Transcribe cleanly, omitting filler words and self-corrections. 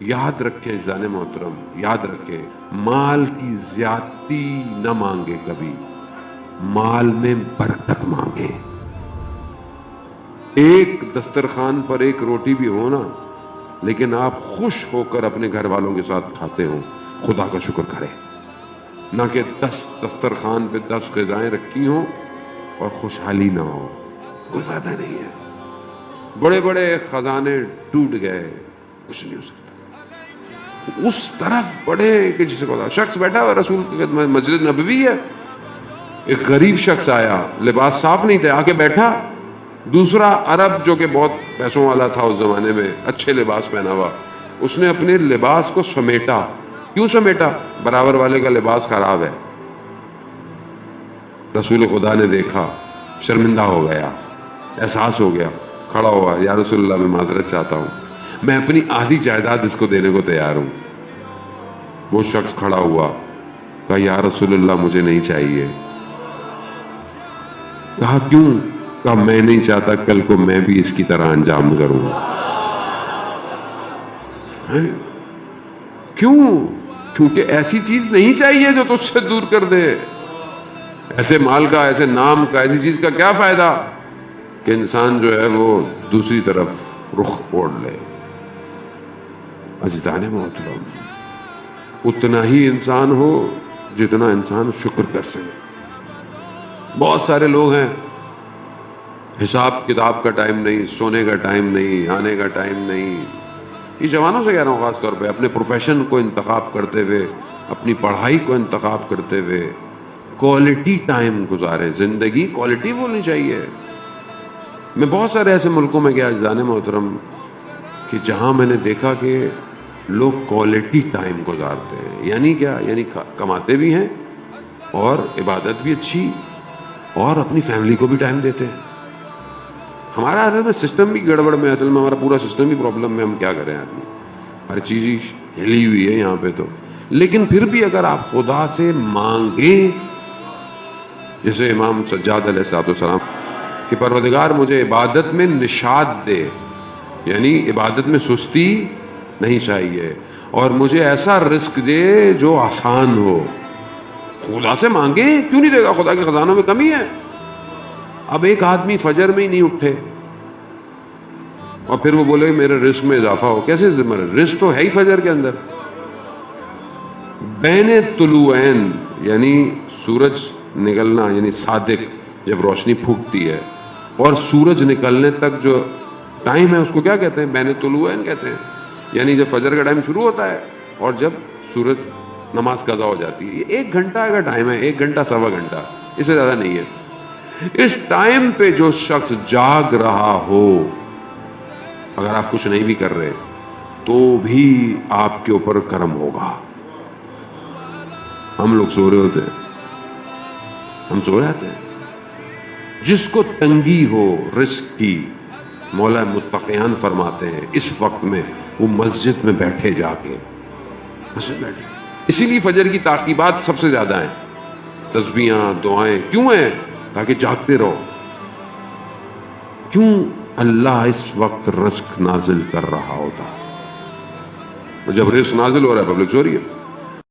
یاد رکھیں عزیزان محترم، یاد رکھیں، مال کی زیادتی نہ مانگے، کبھی مال میں برکت مانگے۔ ایک دسترخوان پر ایک روٹی بھی ہو نا، لیکن آپ خوش ہو کر اپنے گھر والوں کے ساتھ کھاتے ہو، خدا کا شکر کریں، نہ کہ 10 دسترخوان پہ 10 غذائیں رکھی ہوں اور خوشحالی نہ ہو، کوئی فائدہ نہیں ہے۔ بڑے بڑے خزانے ٹوٹ گئے، کچھ نہیں ہو سکتا۔ اس طرف بڑے کہ جسے کو شخص بیٹھا ہوا رسول کی خدمت، مسجد نبوی ہے، ایک غریب شخص آیا، لباس صاف نہیں تھے، آ کے بیٹھا۔ دوسرا عرب جو کہ بہت پیسوں والا تھا اس زمانے میں، اچھے لباس پہنا ہوا، اس نے اپنے لباس کو سمیٹا۔ کیوں سمیٹا؟ برابر والے کا لباس خراب ہے۔ رسول خدا نے دیکھا، شرمندہ ہو گیا، احساس ہو گیا، کھڑا ہوا، یا رسول اللہ میں معذرت چاہتا ہوں، میں اپنی آدھی جائیداد اس کو دینے کو تیار ہوں۔ وہ شخص کھڑا ہوا، کہا یا رسول اللہ مجھے نہیں چاہیے۔ کہا کیوں؟ کہا میں نہیں چاہتا کل کو میں بھی اس کی طرح انجام کروں۔ کیوں؟ کیونکہ ایسی چیز نہیں چاہیے جو تجھ سے دور کر دے۔ ایسے مال کا، ایسے نام کا، ایسی چیز کا کیا فائدہ کہ انسان جو ہے وہ دوسری طرف رخ موڑ لے۔ عزیزان محترم، اتنا ہی انسان ہو جتنا انسان شکر کر سکے۔ بہت سارے لوگ ہیں، حساب کتاب کا ٹائم نہیں، سونے کا ٹائم نہیں، آنے کا ٹائم نہیں۔ یہ جوانوں سے کہہ رہا ہوں خاص طور پہ، اپنے پروفیشن کو انتخاب کرتے ہوئے، اپنی پڑھائی کو انتخاب کرتے ہوئے کوالٹی ٹائم گزارے۔ زندگی کوالٹی ہونی چاہیے۔ میں بہت سارے ایسے ملکوں میں گیا عزیزان محترم کہ جہاں میں نے دیکھا کہ لوگ کوالٹی ٹائم گزارتے ہیں۔ یعنی کیا؟ یعنی کماتے بھی ہیں اور عبادت بھی اچھی، اور اپنی فیملی کو بھی ٹائم دیتے ہیں۔ ہمارا اصل میں سسٹم بھی گڑبڑ میں، اصل میں ہمارا پورا سسٹم بھی پرابلم میں، ہم کیا کریں آدمی، ہر چیز ہی ہلی ہوئی ہے یہاں پہ تو۔ لیکن پھر بھی اگر آپ خدا سے مانگیں، جیسے امام سجاد علیہ السلام کہ پروردگار مجھے عبادت میں نشاط دے، یعنی عبادت میں سستی نہیں چاہیے، اور مجھے ایسا رزق دے جو آسان ہو۔ خدا سے مانگے، کیوں نہیں دے گا؟ خدا کے خزانوں میں کمی ہے۔ اب ایک آدمی فجر میں ہی نہیں اٹھے اور پھر وہ بولے میرے رزق میں اضافہ ہو، کیسے؟ رزق تو ہے ہی فجر کے اندر۔ بین طلوعین یعنی سورج نکلنا، یعنی صادق جب روشنی پھوٹتی ہے، اور سورج نکلنے تک جو ٹائم ہے اس کو کیا کہتے ہیں؟ بین طلوعین کہتے ہیں۔ یعنی جب فجر کا ٹائم شروع ہوتا ہے اور جب سورج نماز قضا ہو جاتی ہے، یہ 1 گھنٹہ کا ٹائم ہے، 1 گھنٹہ سوا گھنٹہ، اس سے زیادہ نہیں ہے۔ اس ٹائم پہ جو شخص جاگ رہا ہو، اگر آپ کچھ نہیں بھی کر رہے تو بھی آپ کے اوپر کرم ہوگا۔ ہم لوگ سو رہے ہوتے ہیں، ہم سو جاتے ہیں۔ جس کو تنگی ہو رزق کی، مولا متقیان فرماتے ہیں اس وقت میں وہ مسجد میں بیٹھے، جا کے مسجد بیٹھے۔ اسی لیے فجر کی تعقیبات سب سے زیادہ ہیں، تسبیحاں، دعائیں، کیوں ہیں؟ تاکہ جاگتے رہو۔ کیوں؟ اللہ اس وقت رزق نازل کر رہا ہوتا، اور جب رزق نازل ہو رہا ہے پبلک سو رہی ہے۔